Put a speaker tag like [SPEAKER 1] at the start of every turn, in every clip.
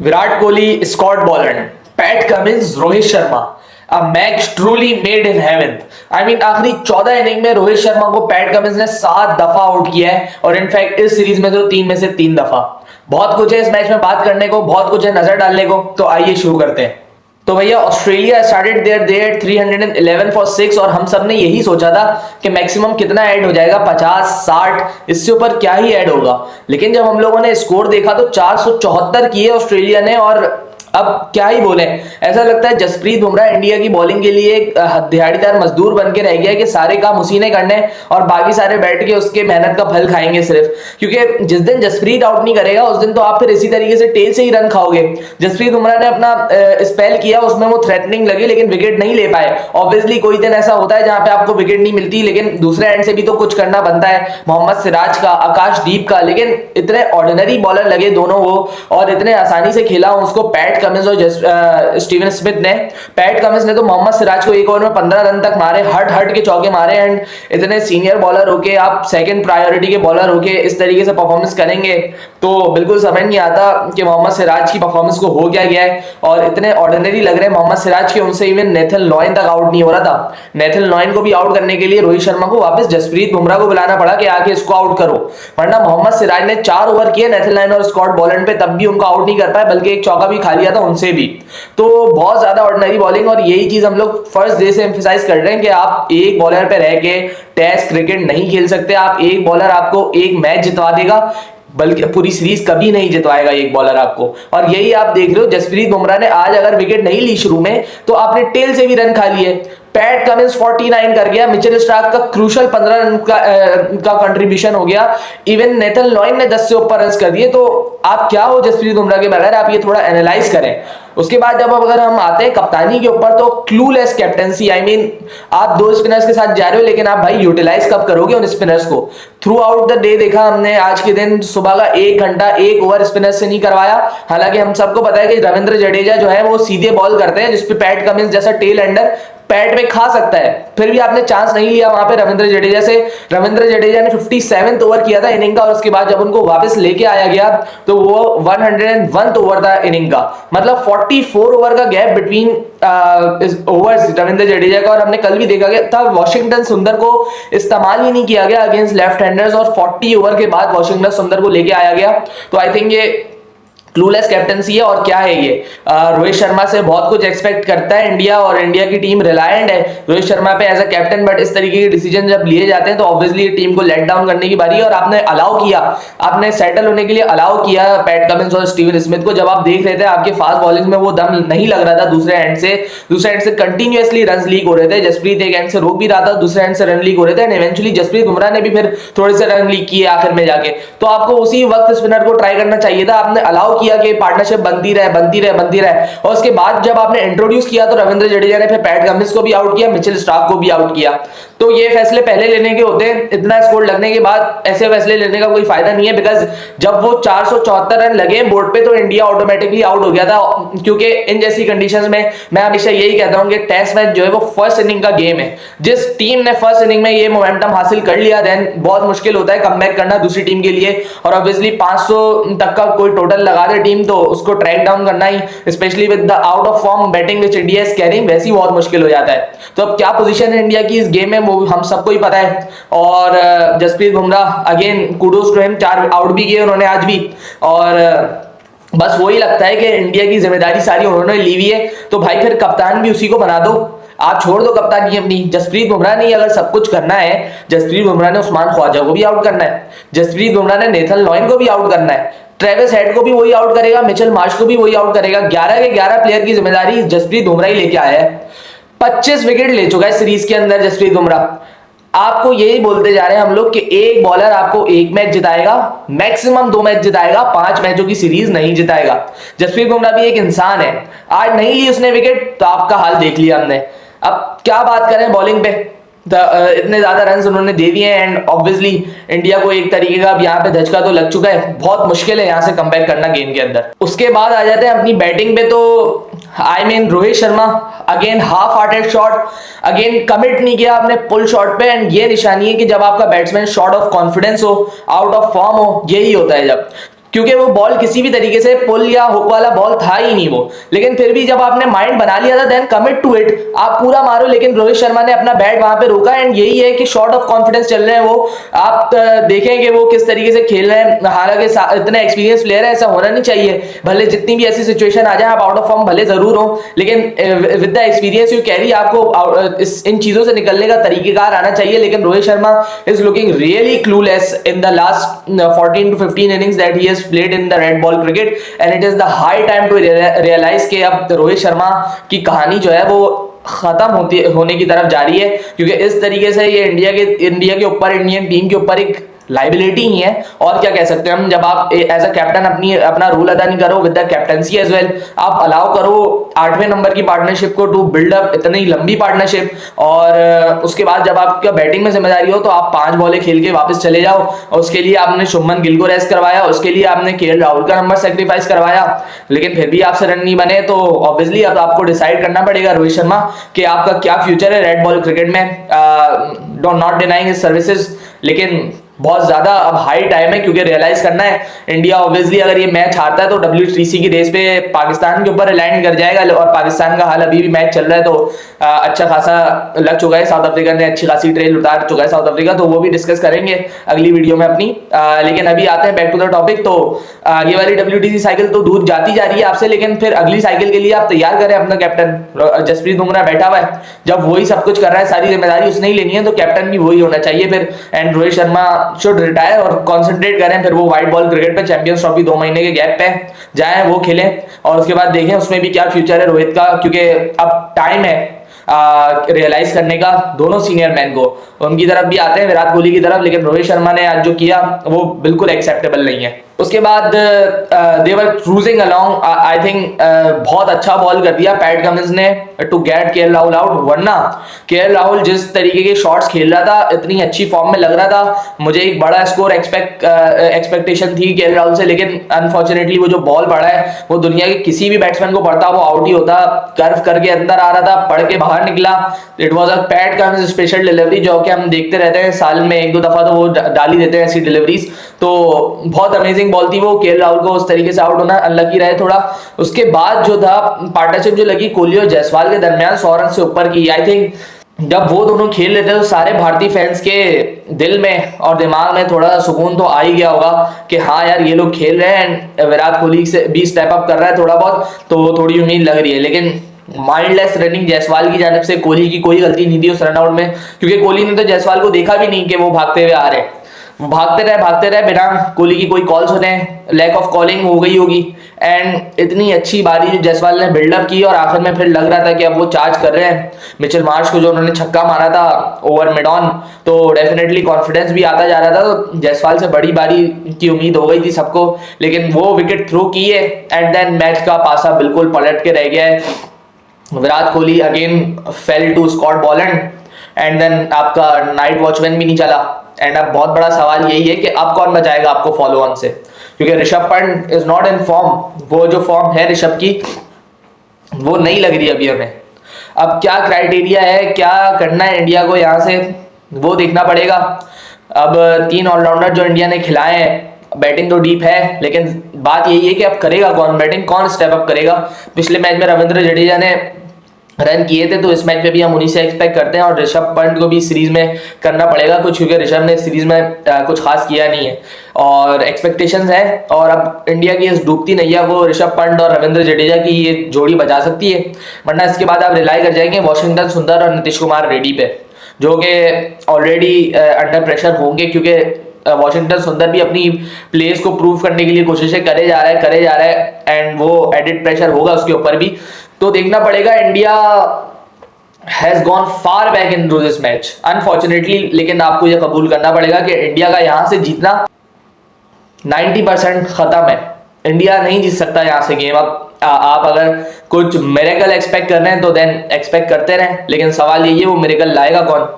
[SPEAKER 1] Virat Kohli, Scott Boland, Pat Cummins, Rohit Sharma. A match truly made in heaven. I mean, आखिरी 14 inning में रोहित शर्मा को PAT Cummins ने 7 दफा out किया है और इनफैक्ट इस सीरीज में तो 3 में से 3 दफा। बहुत कुछ है इस मैच में बात करने को, बहुत कुछ है नजर डालने को, तो आइए शुरू करते हैं। तो भैया Australia started their day at 311 for 6 और हम सब ने यही सोचा था कि मैक्सिमम कितना ऐड हो जाएगा, 50 60, इससे ऊपर क्या ही ऐड होगा। लेकिन जब हम लोगों ने स्कोर देखा तो 474 किए ऑस्ट्रेलिया ने और अब क्या ही बोले। ऐसा लगता है जसप्रीत बुमराह इंडिया की बॉलिंग के लिए एक दिहाड़ीदार मजदूर बन के रह गया कि सारे काम उसी ने करने और बाकी सारे बैठ के उसके मेहनत का फल खाएंगे सिर्फ। क्योंकि जिस दिन जसप्रीत आउट नहीं करेगा उस दिन तो आप फिर इसी तरीके से टेल से ही रन खाओगे। जसप्रीत बुमराह ने अपना स्पेल किया, उसमें वो थ्रेटनिंग लगी लेकिन विकेट नहीं ले पाए। ऑब्वियसली कोई दिन ऐसा होता है जहां पे आपको विकेट नहीं मिलती, लेकिन दूसरे एंड से भी तो कुछ करना बनता है। मोहम्मद सिराज का, आकाशदीप का, लेकिन इतने ऑर्डिनरी बॉलर लगे दोनों वो और इतने आसानी से खेला उसको पैट कमिंस और स्टीवन स्मिथ ने। पैट कमिंस ने तो मोहम्मद सिराज को एक ओवर में 15 रन तक मारे, हट हट के चौके मारे। एंड इतने सीनियर बॉलर होके आप सेकंड प्रायोरिटी के बॉलर होके इस तरीके से परफॉर्मेंस करेंगे तो बिल्कुल समझ नहीं आता कि मोहम्मद सिराज की परफॉर्मेंस को हो क्या गया है। और इतने ऑर्डिनरी लग रहे हैं मोहम्मद सिराज के, उनसे इवन नेथन लॉयन तक आउट नहीं हो रहा था। नेथन लॉयन को भी आउट करने के लिए रोहित शर्मा को वापस जसप्रीत बुमराह को बुलाना पड़ा कि आके इसको आउट करो, वरना मोहम्मद सिराज ने 4 ओवर किए नेथन लॉयन और स्कॉट बॉलैंड पे, तब भी उनको आउट नहीं कर पाए, बल्कि एक चौका भी खा लिया था उनसे भी। तो बहुत ज्यादा ऑर्डिनरी बॉलिंग और यही चीज हम लोग फर्स्ट डे से एम्फसाइज कर रहे हैं कि आप एक बॉलर पे रह के टेस्ट क्रिकेट नहीं खेल सकते। आप एक बॉलर आपको एक मैच जितवा देगा, बल्कि पूरी सीरीज कभी नहीं जितवाएगा एक बॉलर आपको। और यही आप देख रहे हो, जसप्रीत बुमराह ने आज अगर विकेट नहीं ली शुरू में तो आपने टेल से भी रन खा लिए। पैट कमिंस 49 कर गया, मिचेल स्टार्क का क्रूशल 15 रन का कंट्रीब्यूशन हो गया, इवन नेथन लॉयन ने 10 से ऊपर रन कर दिए। तो आप क्या हो जसप्रीत बुमराह के बगैर, आप ये थोड़ा एनालाइज करें। उसके बाद जब अगर हम आते हैं कप्तानी के ऊपर तो क्लूलेस कैप्टेंसी। आई मीन आप 2 स्पिनर्स के साथ जा रहे हो लेकिन आप भाई यूटिलाइज कब करोगे उन स्पिनर्स को। थ्रू आउट द डे देखा हमने आज के दिन सुबह का 1 घंटा 1 ओवर स्पिनर से नहीं करवाया। हालांकि हम सबको पता है कि रविंद्र जडेजा जो है वो सीधे बॉल करते हैं, जिसपे पैट कमिंस जैसा टेल एंडर पैट में खा सकता है, फिर भी आपने चांस नहीं लिया वहां पे रविंद्र जडेजा से। रविंद्र जडेजा ने 57th ओवर किया था इनिंग का और उसके बाद जब उनको वापस लेके आया गया तो वो 101th ओवर था इनिंग का, मतलब 44 ओवर का gap between overs Ravindra Jadeja का। और हमने कल भी देखा गया था वाशिंगटन सुंदर को इस्तेमाल ही नहीं किया गया अगेंस्ट लेफ्ट हैंडर्स और 40 ओवर के बाद वाशिंगटन सुंदर को लेके आया गया। तो आई थिंक ये क्लूलेस कैप्टेंसी है। और क्या है ये, रोहित शर्मा से बहुत कुछ एक्सपेक्ट करता है इंडिया और इंडिया की टीम रिलायंट है रोहित शर्मा पे एज अ कैप्टन, बट इस तरीके के डिसीजन जब लिए जाते हैं तो ऑब्वियसली टीम को लेट डाउन करने की बारी है। और आपने अलाउ किया, आपने सेटल होने के लिए अलाउ किया पैट कमिंस और स्टीवन स्मिथ को। जब आप देख रहे थे आपके फास्ट बॉलिंग में वो दम नहीं लग रहा था, दूसरे एंड से कंटिन्यूअसली रन लीक हो रहे थे। जसप्रीत एक एंड से रोक भी रहा था, दूसरे एंड से रन लीक हो रहे थे एंड इवेंचुअली जसप्रीत बुमराह ने भी फिर थोड़े से रन लीक किए आखिर में जाके। तो आपको उसी वक्त स्पिनर को ट्राई करना चाहिए था। आपने अलाउ किया कि पार्टनरशिप बनती रहे और उसके बाद जब आपने इंट्रोड्यूस किया तो रविंद्र जडेजा ने फिर पैट कमिंस को भी आउट किया, मिचेल स्टार्क को भी आउट किया। तो ये फैसले पहले लेने के होते हैं, इतना स्कोर लगने के बाद ऐसे फैसले लेने का कोई फायदा नहीं है। बिकॉज जब वो 474 रन लगे बोर्ड पे तो इंडिया ऑटोमेटिकली आउट हो गया था। क्योंकि इन जैसी कंडीशंस में मैं हमेशा यही कहता हूं कि टेस्ट मैच जो है वो फर्स्ट इनिंग का गेम है। जिस टीम ने फर्स्ट इनिंग में ये मोमेंटम हासिल कर लिया देन बहुत मुश्किल होता है कमबैक करना दूसरी टीम के लिए। और ऑब्वियसली 500 तक का कोई टोटल लगा दे टीम तो उसको ट्रैक डाउन करना ही, specially with the out of form batting which India is carrying, वैसे ही बहुत मुश्किल हो जाता है। तो अब क्या पोजीशन है इंडिया की इस गेम में वो हम सबको ही पता है। और Jasprit Bumrah again kudos to him, 4 out भी किए उन्होंने आज भी। और बस वही लगता है कि इंडिया की जिम्मेदारी सारी उन्होंने ली हुई है, तो भाई फिर कप्तान भी उसी को बना दो। आप छोड़ दो कप्तानी अपनी, जसप्रीत बुमराह ने अगर सब कुछ करना है, जसप्रीत बुमराह ने उस्मान ख्वाजा को भी आउट करना है, जसप्रीत बुमराह ने नेथन लॉयन को भी आउट करना है, ट्रेविस हेड को भी वही आउट करेगा, मिचेल मार्श को भी वही आउट करेगा। 11 के 11 प्लेयर की जिम्मेदारी जसप्रीत बुमराह ही लेके आया है। 25 विकेट ले चुका है सीरीज के अंदर जसप्रीत बुमराह। आपको यही बोलते जा रहे हैं हम लोग कि एक बॉलर आपको एक मैच जिताएगा, मैक्सिमम 2 मैच जिताएगा, 5 मैचों की सीरीज नहीं जिताएगा। जसप्रीत बुमराह भी एक इंसान है, आज नहीं ली उसने विकेट तो आपका हाल देख लिया हमने। अब क्या बात करें बॉलिंग पे, इतने ज्यादा रन उन्होंने दे दिए एंड ऑब्वियसली इंडिया को एक तरीके का अब यहाँ पे धचका तो लग चुका है। बहुत मुश्किल है यहाँ से कमबैक करना गेम के अंदर। उसके बाद आ जाते हैं अपनी बैटिंग पे। तो I mean Rohit Sharma again half hearted shot, again commit नहीं किया आपने पुल शॉट पे। एंड ये निशानी है कि जब आपका बैट्समैन शॉर्ट ऑफ कॉन्फिडेंस हो, आउट ऑफ फॉर्म हो, यही होता है जब क्योंकि वो बॉल किसी भी तरीके से पुल या हुक वाला बॉल था ही नहीं वो। लेकिन फिर भी जब आपने माइंड बना लिया था देन कमिट टू इट, आप पूरा मारो। लेकिन रोहित शर्मा ने अपना बैट वहां पे रोका एंड यही है कि शॉर्ट ऑफ कॉन्फिडेंस चल रहे हैं वो। आप देखेंगे वो किस तरीके से खेल रहे हैं, हालांकि इतने एक्सपीरियंस प्लेयर है, ऐसा होना नहीं चाहिए। भले जितनी भी ऐसी सिचुएशन आ जाए आप आउट ऑफ फॉर्म भले जरूर हो, लेकिन with the experience you carry आपको इन चीजों से निकलने का तरीकेकार आना चाहिए। लेकिन Rohit Sharma is looking really clueless in the last 14 to 15 innings that he has played in the red ball cricket, and it is the high time to realize कि अब रोहित शर्मा की कहानी जो है वो खत्म होने की तरफ जा रही है। क्योंकि इस तरीके से ये इंडिया के ऊपर, इंडियन टीम के ऊपर एक लाइबिलिटी ही है। और क्या कह सकते हैं हम, जब आप एज अ कैप्टन अपना रोल अदा नहीं करो with the captaincy as well, आप अलाउ करो 8वें नंबर की पार्टनरशिप को टू बिल्ड अप इतनी लंबी पार्टनरशिप, और उसके बाद जब आपका बैटिंग में जिम्मेदारी हो तो आप 5 बॉलें खेल के वापस चले जाओ। और उसके लिए आपने शुभमन गिल को रेस्ट करवाया, उसके लिए आपने केएल राहुल का नंबर सेक्रीफाइस करवाया, लेकिन फिर भी आपसे रन नहीं बने। तो ऑब्वियसली अब आपको डिसाइड करना पड़ेगा रोहित शर्मा कि आपका क्या फ्यूचर है रेड बॉल क्रिकेट में। नॉट डिनाइंग हिज सर्विसेज, लेकिन बहुत ज्यादा अब हाई टाइम है, क्योंकि रियलाइज करना है इंडिया ऑब्वियसली अगर ये मैच हारता है तो WTC की रेस पे पाकिस्तान के ऊपर लैंड कर जाएगा। और पाकिस्तान का हाल अभी भी मैच चल रहा है तो अच्छा खासा लग चुका है, साउथ अफ्रीका ने अच्छी खासी ट्रेल उतार चुका है साउथ अफ्रीका, तो वो भी डिस्कस करेंगे अगली वीडियो में अपनी। लेकिन अभी आते हैं बैक टू द टॉपिक। तो ये वाली WTC साइकिल तो दूर जाती जा रही है आपसे, लेकिन फिर अगली साइकिल के लिए आप तैयार करें अपना कैप्टन। जसप्रीत बुमराह बैठा हुआ है, जब वही सब कुछ कर रहा है, सारी जिम्मेदारी उसने ही लेनी है, तो कैप्टन भी वही होना चाहिए फिर। And Rohit Sharma should retire और कंसंट्रेट करें फिर वो व्हाइट बॉल क्रिकेट पे, चैंपियंस ट्रॉफी 2 महीने के गैप पे जाएं, वो खेलें, और उसके बाद देखें उसमें भी क्या फ्यूचर है रोहित का। क्योंकि अब टाइम है रियलाइज करने का दोनों सीनियर मैन को। उनकी तरफ भी आते हैं, विराट कोहली की तरफ, लेकिन रोहित शर्मा ने आज जो किया वो बिल्कुल एक्सेप्टेबल नहीं है। उसके बाद they were cruising along, I think बहुत अच्छा बॉल कर दिया पैट कमिंस ने to get KL Rahul out. वरना केएल राहुल जिस तरीके के शॉट्स खेल रहा था, इतनी अच्छी फॉर्म में लग रहा था, मुझे एक बड़ा स्कोर एक्सपेक्टेशन थी केएल राहुल से, लेकिन अनफॉर्चुनेटली वो जो बॉल पड़ा है वो दुनिया के किसी भी बैट्समैन को पड़ता वो आउट ही होता। कर्व करके अंदर आ रहा था, पड़ के बाहर निकला। It was a PAT Cummins special delivery, जो कि हम देखते रहते हैं साल में 1-2 दफा तो वो डाल ही देते हैं ऐसी डिलीवरीज। तो बहुत अमेजिंग बॉल थी वो, केएल राहुल को उस तरीके से आउट होना अनलकी रहे थोड़ा। उसके बाद जो था पार्टनरशिप जो लगी कोहली और जायसवाल के दरमियान 100 रन से ऊपर की, आई थिंक जब वो दोनों खेल रहे थे तो सारे भारतीय फैंस के दिल में और दिमाग में थोड़ा सुकून तो आ ही गया होगा कि हाँ यार ये लोग खेल रहे हैं, विराट कोहली से भी स्टेप अप कर रहा है थोड़ा बहुत, तो थोड़ी उम्मीद लग रही है। लेकिन माइंडलेस रनिंग जायसवाल की जानिब से, कोहली की कोई गलती नहीं थी उस रनआउट में, क्योंकि कोहली ने तो जायसवाल को देखा भी नहीं कि वो भागते हुए आ रहे हैं। भागते रहे बिना कोहली की कोई कॉल सुने, लैक ऑफ कॉलिंग हो गई होगी। एंड इतनी अच्छी बारी जो जायसवाल ने बिल्डअप की और आखिर में फिर लग रहा था कि अब वो चार्ज कर रहे हैं मिचेल मार्श को, जो उन्होंने छक्का मारा था ओवर मिड ऑन, तो डेफिनेटली कॉन्फिडेंस भी आता जा रहा था। तो जायसवाल से बड़ी बारी की उम्मीद हो गई थी सबको, लेकिन वो विकेट थ्रो किए एंड देन मैच का पासा बिल्कुल पलट के रह गया है। Virat Kohli again fail to Scott Boland and then आपका नाइट वॉचमैन भी नहीं चला। एंड अब बहुत बड़ा सवाल यही है कि अब कौन बचाएगा आपको फॉलो ऑन से, क्योंकि Rishabh Pant is not in form. वो जो फॉर्म है ऋषभ की वो नहीं लग रही अभी हमें। अब क्या क्राइटेरिया है, क्या करना है इंडिया को यहाँ से, वो देखना पड़ेगा। अब 3 ऑलराउंडर जो इंडिया ने खिलाए हैं, बैटिंग तो डीप है, लेकिन बात यही है कि अब करेगा कौन बैटिंग, कौन स्टेप अप करेगा। पिछले मैच में रविंद्र जडेजा ने रन किए थे, तो इस मैच में भी हम उन्हीं से एक्सपेक्ट करते हैं, और ऋषभ पंत को भी सीरीज में करना पड़ेगा कुछ, क्योंकि ऋषभ ने सीरीज में कुछ खास किया नहीं है और एक्सपेक्टेशंस है। और अब इंडिया की इस डूबती नैया को ऋषभ पंत और रविंद्र जडेजा की ये जोड़ी बचा सकती है, वरना इसके बाद आप रिलाई कर जाएंगे वॉशिंगटन सुंदर और नीतीश कुमार रेड्डी पे, जो कि ऑलरेडी अंडर प्रेशर होंगे, क्योंकि वॉशिंगटन सुंदर भी अपनी प्लेस को प्रूव करने के लिए कोशिशें करे जा रहा है एंड वो एडिड प्रेशर होगा उसके ऊपर भी। तो देखना पड़ेगा। India has gone far back in this match unfortunately, लेकिन आपको यह कबूल करना पड़ेगा कि इंडिया का यहां से जीतना 90% खत्म है। इंडिया नहीं जीत सकता यहाँ से गेम। अब आप अगर कुछ मिरेकल एक्सपेक्ट कर रहे हैं तो देन एक्सपेक्ट करते रहें, लेकिन सवाल यही है वो मिरेकल लाएगा कौन,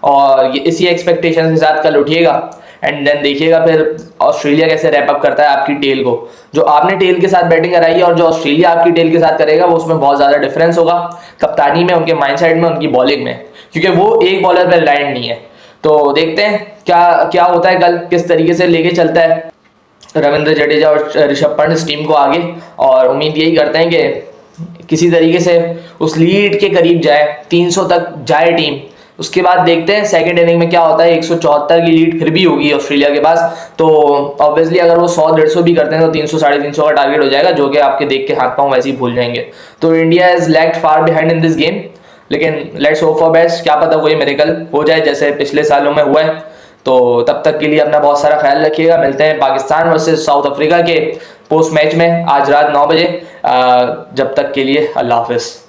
[SPEAKER 1] और इसी एक्सपेक्टेशन के साथ कल उठिएगा एंड देन देखिएगा फिर ऑस्ट्रेलिया कैसे रैप अप करता है आपकी टेल को। जो आपने टेल के साथ बैटिंग कराई है और जो ऑस्ट्रेलिया आपकी टेल के साथ करेगा, वो उसमें बहुत ज्यादा डिफरेंस होगा, कप्तानी में, उनके माइंडसेट में, उनकी बॉलिंग में, क्योंकि वो एक बॉलर पर रिलायंट नहीं है। तो देखते हैं क्या क्या होता है कल, किस तरीके से लेके चलता है। रविंद्र जडेजा और ऋषभ पंत इस टीम को आगे, और उम्मीद यही करते हैं कि किसी तरीके से उस लीड के करीब जाए, 300 तक जाए टीम। उसके बाद देखते हैं सेकंड इनिंग में क्या होता है। 174 की लीड फिर भी होगी ऑस्ट्रेलिया के पास, तो ऑब्वियसली अगर वो 100-150 भी करते हैं तो 300 350 का टारगेट हो जाएगा, जो कि आपके देख के हाथ पांव वैसे ही भूल जाएंगे। तो India is lagged far behind in this game, लेकिन लेट्स होप फॉर बेस्ट। क्या पता कोई मिरेकल हो जाए जैसे पिछले सालों में हुआ है। तो तब तक के लिए अपना बहुत सारा ख्याल रखिएगा। मिलते हैं पाकिस्तान वर्सेस साउथ अफ्रीका के पोस्ट मैच में आज रात 9 बजे। जब तक के लिए अल्लाह हाफिज़।